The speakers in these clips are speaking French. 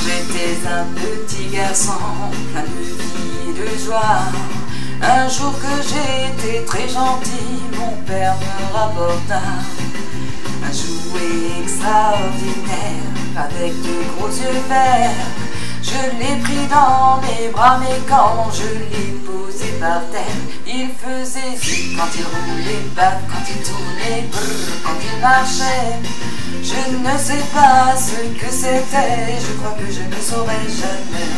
j'étais un petit garçon, plein de vie et de joie, un jour que j'étais très gentil, mon père me rapporta un jouet extraordinaire, avec de gros yeux verts. Je l'ai pris dans mes bras, mais quand je l'ai posé par terre, il faisait zip quand il roulait, bap quand il tournait, brrr quand il marchait. Je ne sais pas ce que c'était, je crois que je ne saurais jamais.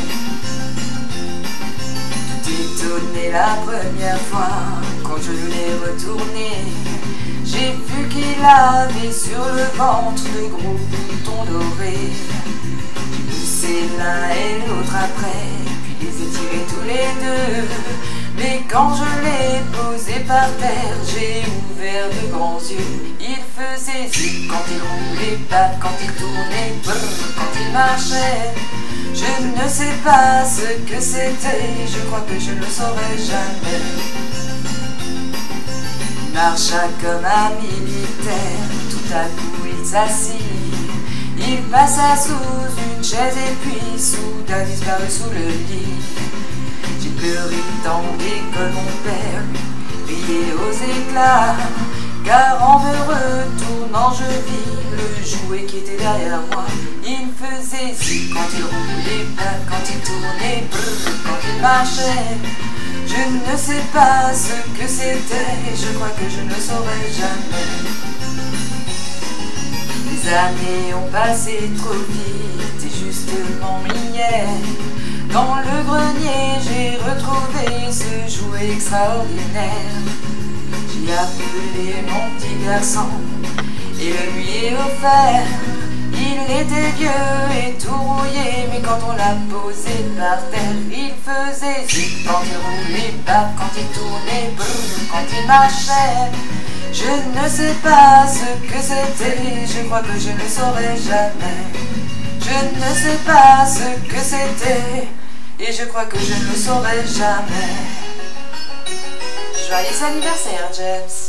Tout étonné la première fois, quand je l'ai retourné, j'ai vu qu'il avait sur le ventre de gros boutons dorés. C'est l'un et l'autre après, puis les étirer tous les deux. Mais quand je l'ai posé par terre, j'ai ouvert de grands yeux. Il faisait zip quand il roulait, bap quand il tournait, brrr quand il marchait. Je ne sais pas ce que c'était, je crois que je ne le saurais jamais. Il marcha comme un militaire, tout à coup il s'assit. Il passa sous une chaise et puis soudain disparut sous le lit. J'ai pleuré tant que mon père riait aux éclats, car en me retournant je vis le jouet qui était derrière moi. Il faisait zip quand il roulait, bap quand il tournait, brrr quand il marchait. Je ne sais pas ce que c'était, je crois que je ne le saurais jamais. Les années ont passé trop vite et justement hier, dans le grenier j'ai retrouvé ce jouet extraordinaire. J'ai appelé mon petit garçon et le lui ai offert. Il était vieux et tout rouillé, mais quand on l'a posé par terre, il faisait zip quand il roulait, bap quand il tournait, brrr quand il marchait. Je ne sais pas ce que c'était, je crois que je ne saurais jamais. Je ne sais pas ce que c'était, et je crois que je ne le saurais jamais. Joyeux anniversaire, James.